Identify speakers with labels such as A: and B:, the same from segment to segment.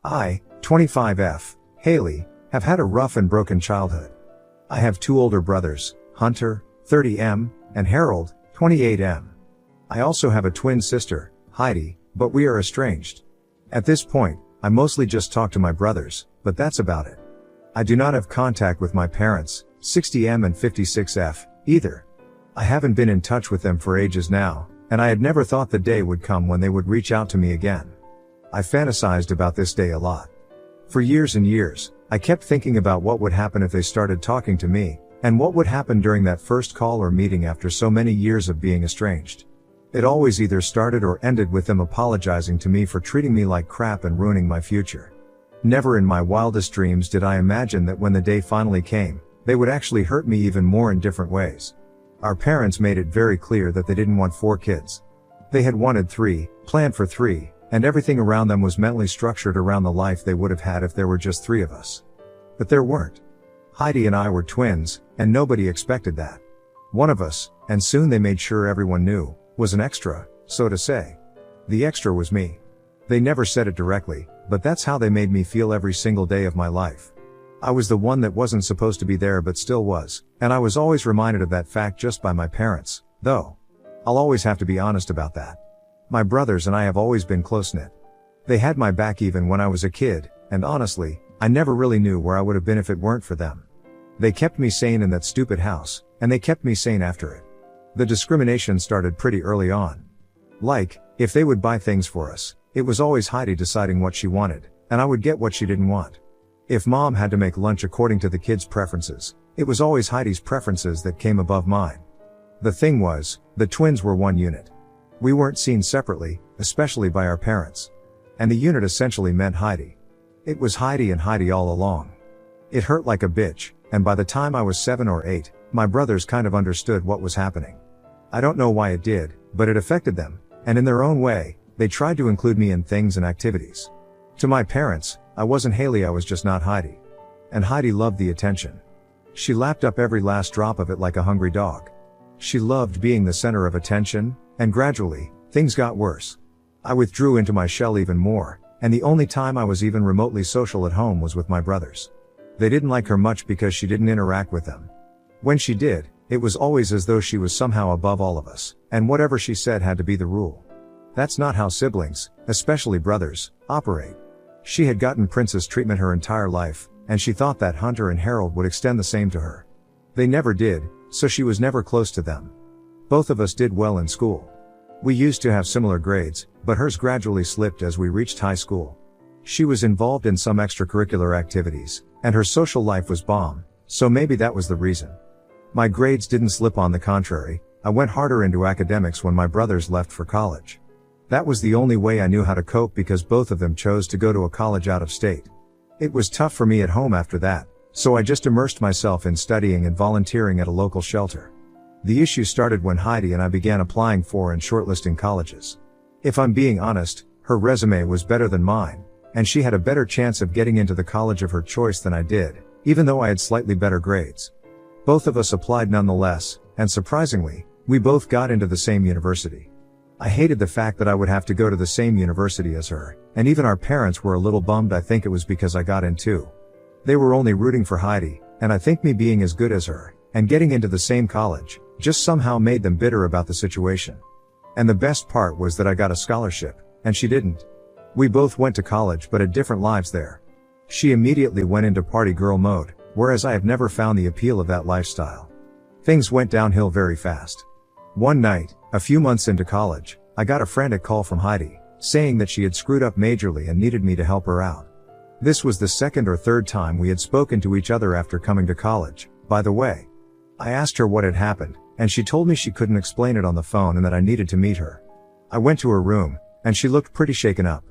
A: I, 25F, Haley, have had a rough and broken childhood. I have two older brothers, Hunter, 30M, and Harold, 28M. I also have a twin sister, Heidi, but we are estranged. At this point, I mostly just talk to my brothers, but that's about it. I do not have contact with my parents, 60M and 56F, either. I haven't been in touch with them for ages now, and I had never thought the day would come when they would reach out to me again. I fantasized about this day a lot. For years and years, I kept thinking about what would happen if they started talking to me, and what would happen during that first call or meeting after so many years of being estranged. It always either started or ended with them apologizing to me for treating me like crap and ruining my future. Never in my wildest dreams did I imagine that when the day finally came, they would actually hurt me even more in different ways. Our parents made it very clear that they didn't want 4 kids. They had wanted 3, planned for 3, and everything around them was mentally structured around the life they would have had if there were just 3 of us. But there weren't. Heidi and I were twins, and nobody expected that. One of us, and soon they made sure everyone knew, was an extra, so to say. The extra was me. They never said it directly, but that's how they made me feel every single day of my life. I was the one that wasn't supposed to be there but still was, and I was always reminded of that fact just by my parents, though. I'll always have to be honest about that. My brothers and I have always been close-knit. They had my back even when I was a kid, and honestly, I never really knew where I would have been if it weren't for them. They kept me sane in that stupid house, and they kept me sane after it. The discrimination started pretty early on. Like, if they would buy things for us, it was always Heidi deciding what she wanted, and I would get what she didn't want. If mom had to make lunch according to the kids' preferences, it was always Heidi's preferences that came above mine. The thing was, the twins were one unit. We weren't seen separately, especially by our parents. And the unit essentially meant Heidi. It was Heidi and Heidi all along. It hurt like a bitch, and by the time I was 7 or 8, my brothers kind of understood what was happening. I don't know why it did, but it affected them, and in their own way, they tried to include me in things and activities. To my parents, I wasn't Haley, I was just not Heidi. And Heidi loved the attention. She lapped up every last drop of it like a hungry dog. She loved being the center of attention, and gradually, things got worse. I withdrew into my shell even more, and the only time I was even remotely social at home was with my brothers. They didn't like her much because she didn't interact with them. When she did, it was always as though she was somehow above all of us, and whatever she said had to be the rule. That's not how siblings, especially brothers, operate. She had gotten princess treatment her entire life, and she thought that Hunter and Harold would extend the same to her. They never did, so she was never close to them. Both of us did well in school. We used to have similar grades, but hers gradually slipped as we reached high school. She was involved in some extracurricular activities, and her social life was bomb, so maybe that was the reason. My grades didn't slip, on the contrary. I went harder into academics when my brothers left for college. That was the only way I knew how to cope because both of them chose to go to a college out of state. It was tough for me at home after that, so I just immersed myself in studying and volunteering at a local shelter. The issue started when Heidi and I began applying for and shortlisting colleges. If I'm being honest, her resume was better than mine, and she had a better chance of getting into the college of her choice than I did, even though I had slightly better grades. Both of us applied nonetheless, and surprisingly, we both got into the same university. I hated the fact that I would have to go to the same university as her, and even our parents were a little bummed. I think it was because I got in too. They were only rooting for Heidi, and I think me being as good as her, and getting into the same college, just somehow made them bitter about the situation. And the best part was that I got a scholarship, and she didn't. We both went to college but had different lives there. She immediately went into party girl mode, whereas I have never found the appeal of that lifestyle. Things went downhill very fast. One night, a few months into college, I got a frantic call from Heidi, saying that she had screwed up majorly and needed me to help her out. This was the second or third time we had spoken to each other after coming to college, by the way. I asked her what had happened, and she told me she couldn't explain it on the phone and that I needed to meet her. I went to her room, and she looked pretty shaken up.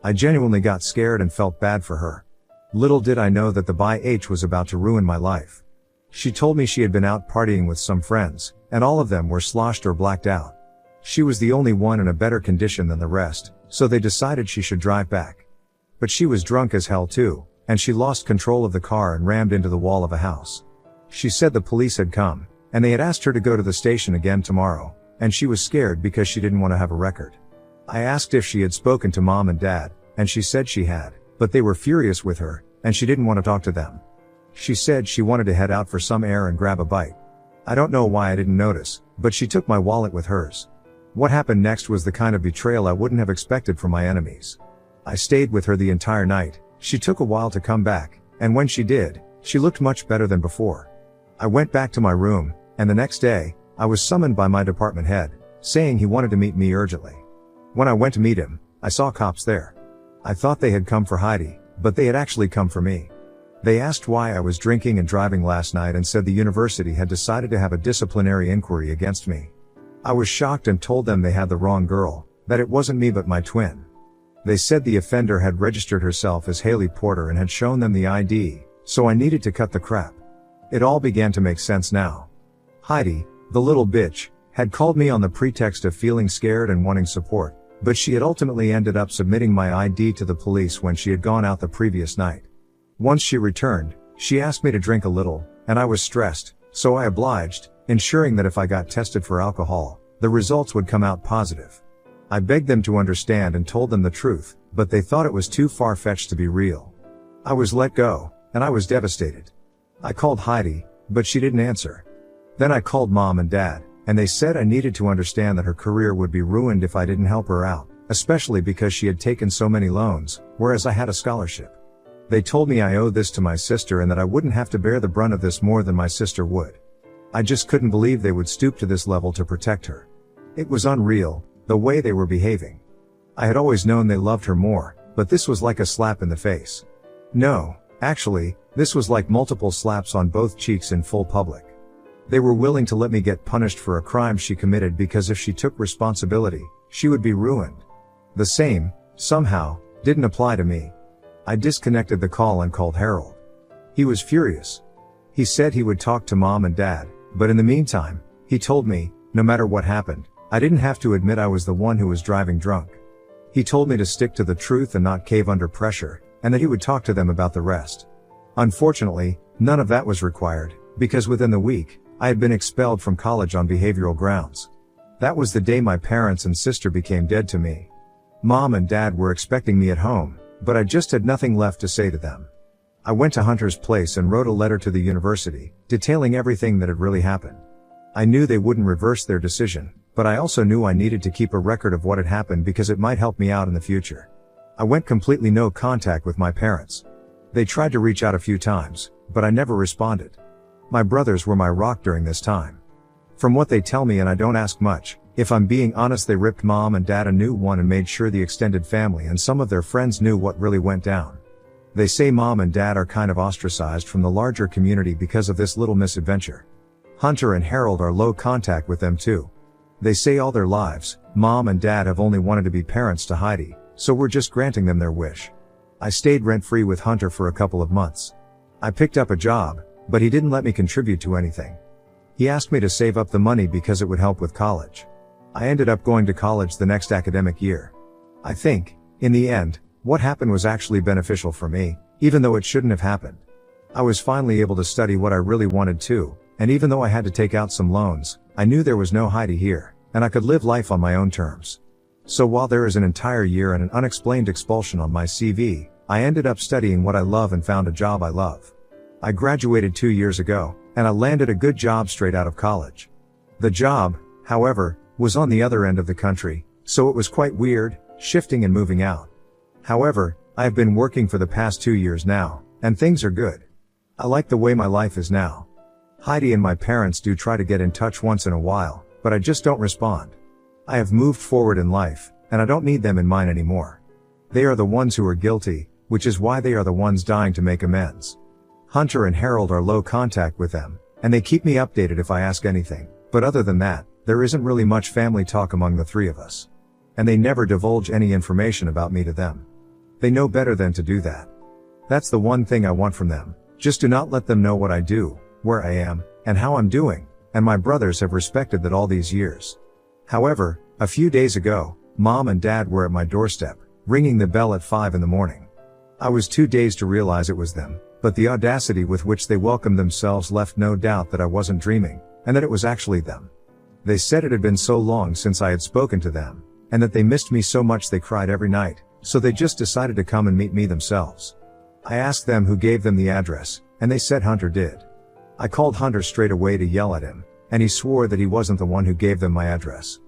A: I genuinely got scared and felt bad for her. Little did I know that the bitch was about to ruin my life. She told me she had been out partying with some friends, and all of them were sloshed or blacked out. She was the only one in a better condition than the rest, so they decided she should drive back. But she was drunk as hell too, and she lost control of the car and rammed into the wall of a house. She said the police had come, and they had asked her to go to the station again tomorrow, and she was scared because she didn't want to have a record. I asked if she had spoken to mom and dad, and she said she had, but they were furious with her, and she didn't want to talk to them. She said she wanted to head out for some air and grab a bite. I don't know why I didn't notice, but she took my wallet with hers. What happened next was the kind of betrayal I wouldn't have expected from my enemies. I stayed with her the entire night. She took a while to come back, and when she did, she looked much better than before. I went back to my room, and the next day, I was summoned by my department head, saying he wanted to meet me urgently. When I went to meet him, I saw cops there. I thought they had come for Heidi, but they had actually come for me. They asked why I was drinking and driving last night and said the university had decided to have a disciplinary inquiry against me. I was shocked and told them they had the wrong girl, that it wasn't me but my twin. They said the offender had registered herself as Haley Porter and had shown them the ID, so I needed to cut the crap. It all began to make sense now. Heidi, the little bitch, had called me on the pretext of feeling scared and wanting support, but she had ultimately ended up submitting my ID to the police when she had gone out the previous night. Once she returned, she asked me to drink a little, and I was stressed, so I obliged, ensuring that if I got tested for alcohol, the results would come out positive. I begged them to understand and told them the truth, but they thought it was too far-fetched to be real. I was let go, and I was devastated. I called Heidi, but she didn't answer. Then I called Mom and Dad, and they said I needed to understand that her career would be ruined if I didn't help her out, especially because she had taken so many loans, whereas I had a scholarship. They told me I owed this to my sister and that I wouldn't have to bear the brunt of this more than my sister would. I just couldn't believe they would stoop to this level to protect her. It was unreal, the way they were behaving. I had always known they loved her more, but this was like a slap in the face. No, actually, this was like multiple slaps on both cheeks in full public. They were willing to let me get punished for a crime she committed because if she took responsibility, she would be ruined. The same, somehow, didn't apply to me. I disconnected the call and called Harold. He was furious. He said he would talk to Mom and Dad, but in the meantime, he told me, no matter what happened, I didn't have to admit I was the one who was driving drunk. He told me to stick to the truth and not cave under pressure, and that he would talk to them about the rest. Unfortunately, none of that was required, because within the week, I had been expelled from college on behavioral grounds. That was the day my parents and sister became dead to me. Mom and Dad were expecting me at home, but I just had nothing left to say to them. I went to Hunter's place and wrote a letter to the university, detailing everything that had really happened. I knew they wouldn't reverse their decision, but I also knew I needed to keep a record of what had happened because it might help me out in the future. I went completely no contact with my parents. They tried to reach out a few times, but I never responded. My brothers were my rock during this time. From what they tell me, and I don't ask much, if I'm being honest, they ripped Mom and Dad a new one and made sure the extended family and some of their friends knew what really went down. They say Mom and Dad are kind of ostracized from the larger community because of this little misadventure. Hunter and Harold are low contact with them too. They say all their lives, Mom and Dad have only wanted to be parents to Heidi, so we're just granting them their wish. I stayed rent-free with Hunter for a couple of months. I picked up a job, but he didn't let me contribute to anything. He asked me to save up the money because it would help with college. I ended up going to college the next academic year. I think, in the end, what happened was actually beneficial for me, even though it shouldn't have happened. I was finally able to study what I really wanted to, and even though I had to take out some loans, I knew there was no Heidi here, and I could live life on my own terms. So while there is an entire year and an unexplained expulsion on my CV, I ended up studying what I love and found a job I love. I graduated 2 years ago, and I landed a good job straight out of college. The job, however, was on the other end of the country, so it was quite weird, shifting and moving out. However, I have been working for the past 2 years now, and things are good. I like the way my life is now. Heidi and my parents do try to get in touch once in a while, but I just don't respond. I have moved forward in life, and I don't need them in mine anymore. They are the ones who are guilty, which is why they are the ones dying to make amends. Hunter and Harold are low contact with them, and they keep me updated if I ask anything, but other than that, there isn't really much family talk among the three of us. And they never divulge any information about me to them. They know better than to do that. That's the one thing I want from them, just do not let them know what I do, where I am, and how I'm doing, and my brothers have respected that all these years. However, a few days ago, Mom and Dad were at my doorstep, ringing the bell at 5 in the morning. I was too dazed to realize it was them, but the audacity with which they welcomed themselves left no doubt that I wasn't dreaming, and that it was actually them. They said it had been so long since I had spoken to them, and that they missed me so much they cried every night, So they just decided to come and meet me themselves. I asked them who gave them the address, and they said Hunter did. I called Hunter straight away to yell at him, and he swore that he wasn't the one who gave them my address.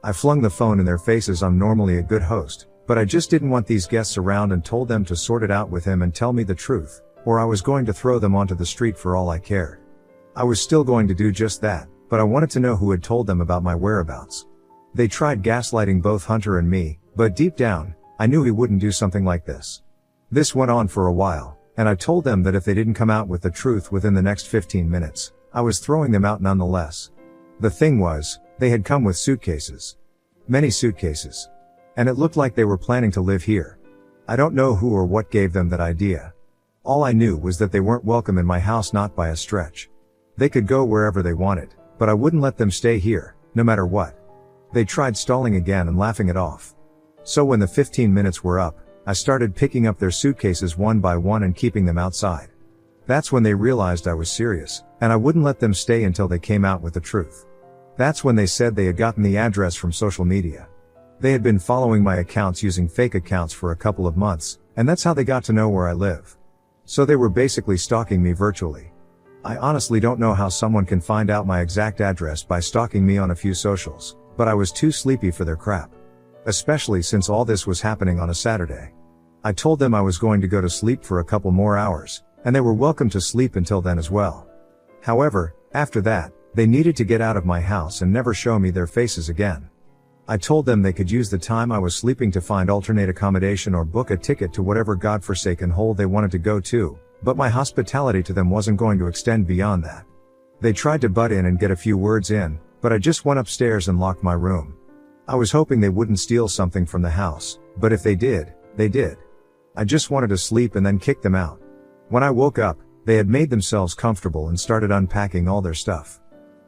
A: I flung the phone in their faces. I'm normally a good host, but I just didn't want these guests around and told them to sort it out with him and tell me the truth, or I was going to throw them onto the street for all I cared. I was still going to do just that, but I wanted to know who had told them about my whereabouts. They tried gaslighting both Hunter and me, but deep down, I knew he wouldn't do something like this. This went on for a while, and I told them that if they didn't come out with the truth within the next 15 minutes, I was throwing them out nonetheless. The thing was, they had come with suitcases. Many suitcases. And it looked like they were planning to live here. I don't know who or what gave them that idea. All I knew was that they weren't welcome in my house, not by a stretch. They could go wherever they wanted, but I wouldn't let them stay here, no matter what. They tried stalling again and laughing it off. So when the 15 minutes were up, I started picking up their suitcases one by one and keeping them outside. That's when they realized I was serious, and I wouldn't let them stay until they came out with the truth. That's when they said they had gotten the address from social media. They had been following my accounts using fake accounts for a couple of months, and that's how they got to know where I live. So they were basically stalking me virtually. I honestly don't know how someone can find out my exact address by stalking me on a few socials, but I was too sleepy for their crap. Especially since all this was happening on a Saturday. I told them I was going to go to sleep for a couple more hours, and they were welcome to sleep until then as well. However, after that, they needed to get out of my house and never show me their faces again. I told them they could use the time I was sleeping to find alternate accommodation or book a ticket to whatever godforsaken hole they wanted to go to, but my hospitality to them wasn't going to extend beyond that. They tried to butt in and get a few words in, but I just went upstairs and locked my room. I was hoping they wouldn't steal something from the house, but if they did, they did. I just wanted to sleep and then kick them out. When I woke up, they had made themselves comfortable and started unpacking all their stuff.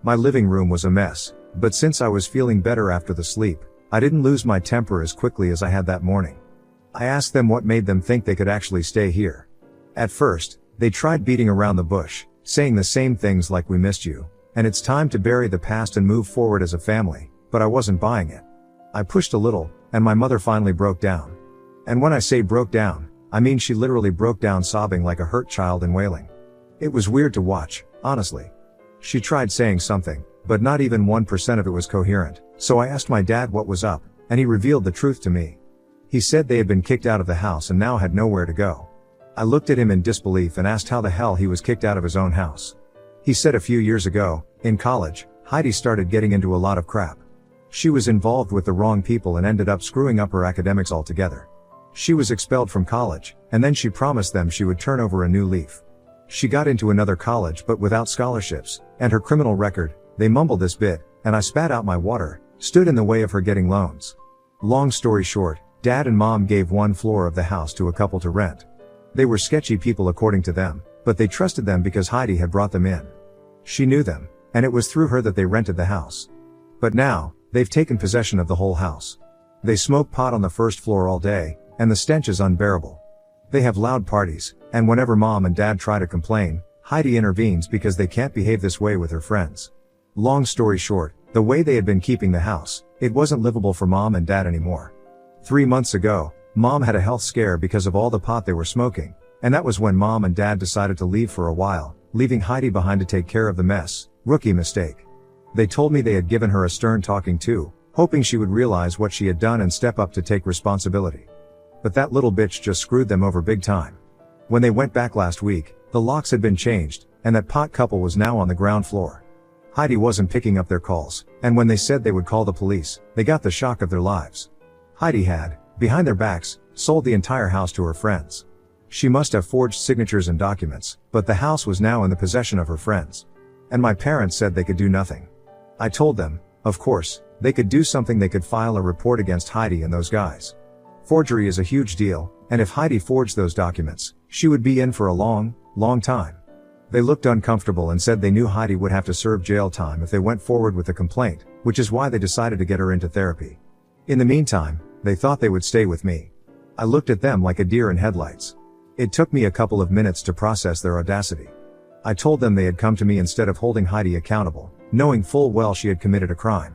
A: My living room was a mess, but since I was feeling better after the sleep, I didn't lose my temper as quickly as I had that morning. I asked them what made them think they could actually stay here. At first, they tried beating around the bush, saying the same things like "we missed you," and "it's time to bury the past and move forward as a family," but I wasn't buying it. I pushed a little, and my mother finally broke down. And when I say broke down, I mean she literally broke down sobbing like a hurt child and wailing. It was weird to watch, honestly. She tried saying something, but not even 1% of it was coherent, so I asked my dad what was up, and he revealed the truth to me. He said they had been kicked out of the house and now had nowhere to go. I looked at him in disbelief and asked how the hell he was kicked out of his own house. He said a few years ago, in college, Heidi started getting into a lot of crap. She was involved with the wrong people and ended up screwing up her academics altogether. She was expelled from college, and then she promised them she would turn over a new leaf. She got into another college but without scholarships, and her criminal record. They mumbled this bit, and I spat out my water, stood in the way of her getting loans. Long story short, Dad and Mom gave one floor of the house to a couple to rent. They were sketchy people according to them, but they trusted them because Heidi had brought them in. She knew them, and it was through her that they rented the house. But now, they've taken possession of the whole house. They smoke pot on the first floor all day, and the stench is unbearable. They have loud parties, and whenever Mom and Dad try to complain, Heidi intervenes because they can't behave this way with her friends. Long story short, the way they had been keeping the house, it wasn't livable for Mom and Dad anymore. 3 months ago, Mom had a health scare because of all the pot they were smoking, and that was when Mom and Dad decided to leave for a while, leaving Heidi behind to take care of the mess. Rookie mistake. They told me they had given her a stern talking to, hoping she would realize what she had done and step up to take responsibility. But that little bitch just screwed them over big time. When they went back last week, the locks had been changed, and that pot couple was now on the ground floor. Heidi wasn't picking up their calls, and when they said they would call the police, they got the shock of their lives. Heidi had, behind their backs, sold the entire house to her friends. She must have forged signatures and documents, but the house was now in the possession of her friends. And my parents said they could do nothing. I told them, of course, they could do something. They could file a report against Heidi and those guys. Forgery is a huge deal, and if Heidi forged those documents, she would be in for a long, long time. They looked uncomfortable and said they knew Heidi would have to serve jail time if they went forward with the complaint, which is why they decided to get her into therapy. In the meantime, they thought they would stay with me. I looked at them like a deer in headlights. It took me a couple of minutes to process their audacity. I told them they had come to me instead of holding Heidi accountable, knowing full well she had committed a crime.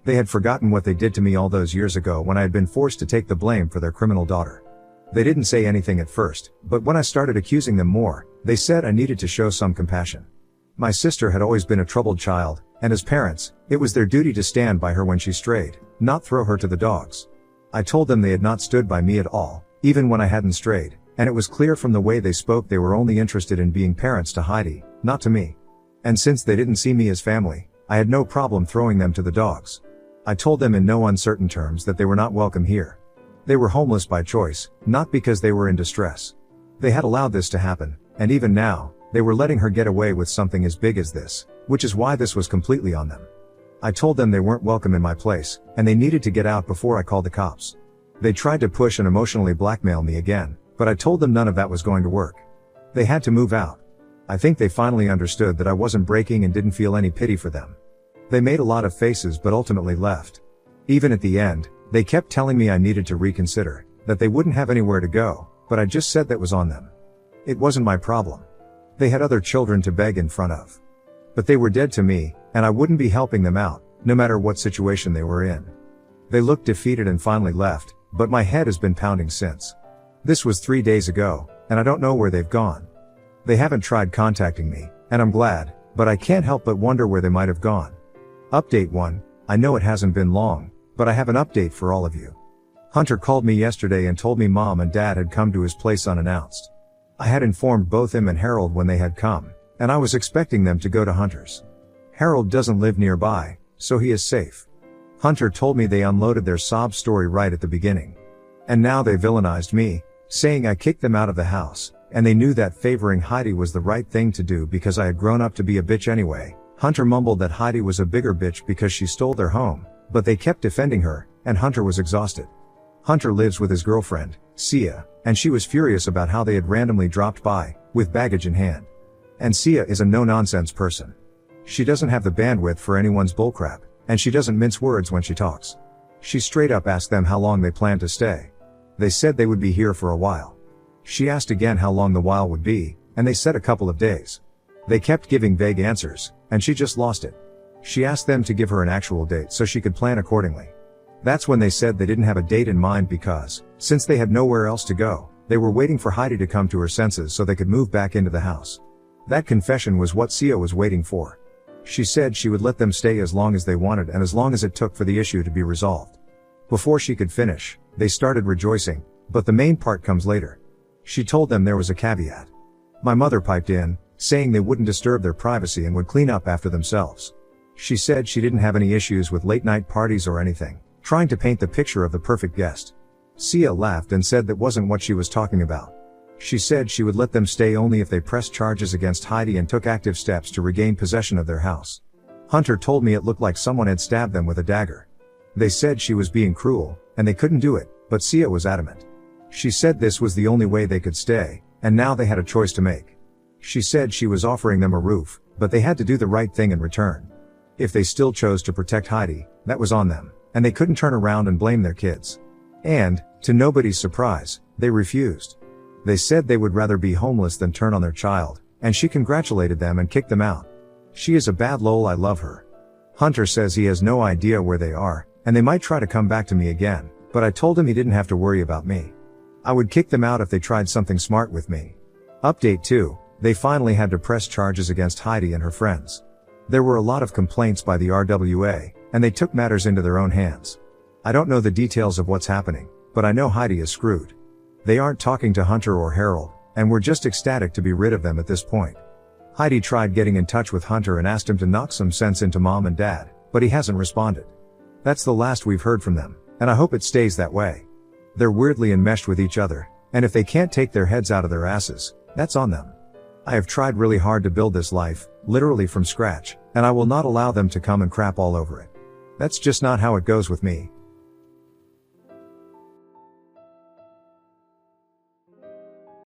A: They had forgotten what they did to me all those years ago when I had been forced to take the blame for their criminal daughter. They didn't say anything at first, but when I started accusing them more, they said I needed to show some compassion. My sister had always been a troubled child, and as parents, it was their duty to stand by her when she strayed, not throw her to the dogs. I told them they had not stood by me at all, even when I hadn't strayed, and it was clear from the way they spoke they were only interested in being parents to Heidi, not to me. And since they didn't see me as family, I had no problem throwing them to the dogs. I told them in no uncertain terms that they were not welcome here. They were homeless by choice, not because they were in distress. They had allowed this to happen, and even now, they were letting her get away with something as big as this, which is why this was completely on them. I told them they weren't welcome in my place, and they needed to get out before I called the cops. They tried to push and emotionally blackmail me again, but I told them none of that was going to work. They had to move out. I think they finally understood that I wasn't breaking and didn't feel any pity for them. They made a lot of faces but ultimately left. Even at the end, they kept telling me I needed to reconsider, that they wouldn't have anywhere to go, but I just said that was on them. It wasn't my problem. They had other children to beg in front of. But they were dead to me, and I wouldn't be helping them out, no matter what situation they were in. They looked defeated and finally left, but my head has been pounding since. This was 3 days ago, and I don't know where they've gone. They haven't tried contacting me, and I'm glad, but I can't help but wonder where they might have gone. Update 1, I know it hasn't been long, but I have an update for all of you. Hunter called me yesterday and told me Mom and Dad had come to his place unannounced. I had informed both him and Harold when they had come, and I was expecting them to go to Hunter's. Harold doesn't live nearby, so he is safe. Hunter told me they unloaded their sob story right at the beginning. And now they villainized me, saying I kicked them out of the house, and they knew that favoring Heidi was the right thing to do because I had grown up to be a bitch anyway. Hunter mumbled that Heidi was a bigger bitch because she stole their home, but they kept defending her, and Hunter was exhausted. Hunter lives with his girlfriend, Sia, and she was furious about how they had randomly dropped by, with baggage in hand. And Sia is a no-nonsense person. She doesn't have the bandwidth for anyone's bullcrap, and she doesn't mince words when she talks. She straight up asked them how long they planned to stay. They said they would be here for a while. She asked again how long the while would be, and they said a couple of days. They kept giving vague answers, and she just lost it. She asked them to give her an actual date so she could plan accordingly. That's when they said they didn't have a date in mind because, since they had nowhere else to go, they were waiting for Heidi to come to her senses so they could move back into the house. That confession was what Sia was waiting for. She said she would let them stay as long as they wanted and as long as it took for the issue to be resolved. Before she could finish, they started rejoicing, but the main part comes later. She told them there was a caveat. My mother piped in, saying they wouldn't disturb their privacy and would clean up after themselves. She said she didn't have any issues with late-night parties or anything, trying to paint the picture of the perfect guest. Sia laughed and said that wasn't what she was talking about. She said she would let them stay only if they pressed charges against Heidi and took active steps to regain possession of their house. Hunter told me it looked like someone had stabbed them with a dagger. They said she was being cruel, and they couldn't do it, but Sia was adamant. She said this was the only way they could stay, and now they had a choice to make. She said she was offering them a roof, but they had to do the right thing in return. If they still chose to protect Heidi, that was on them, and they couldn't turn around and blame their kids. And, to nobody's surprise, they refused. They said they would rather be homeless than turn on their child, and she congratulated them and kicked them out. She is a bad lol, I love her. Hunter says he has no idea where they are, and they might try to come back to me again, but I told him he didn't have to worry about me. I would kick them out if they tried something smart with me. Update 2, they finally had to press charges against Heidi and her friends. There were a lot of complaints by the RWA, and they took matters into their own hands. I don't know the details of what's happening, but I know Heidi is screwed. They aren't talking to Hunter or Harold, and we're just ecstatic to be rid of them at this point. Heidi tried getting in touch with Hunter and asked him to knock some sense into Mom and Dad, but he hasn't responded. That's the last we've heard from them, and I hope it stays that way. They're weirdly enmeshed with each other, and if they can't take their heads out of their asses, that's on them. I have tried really hard to build this life, literally from scratch, and I will not allow them to come and crap all over it. That's just not how it goes with me.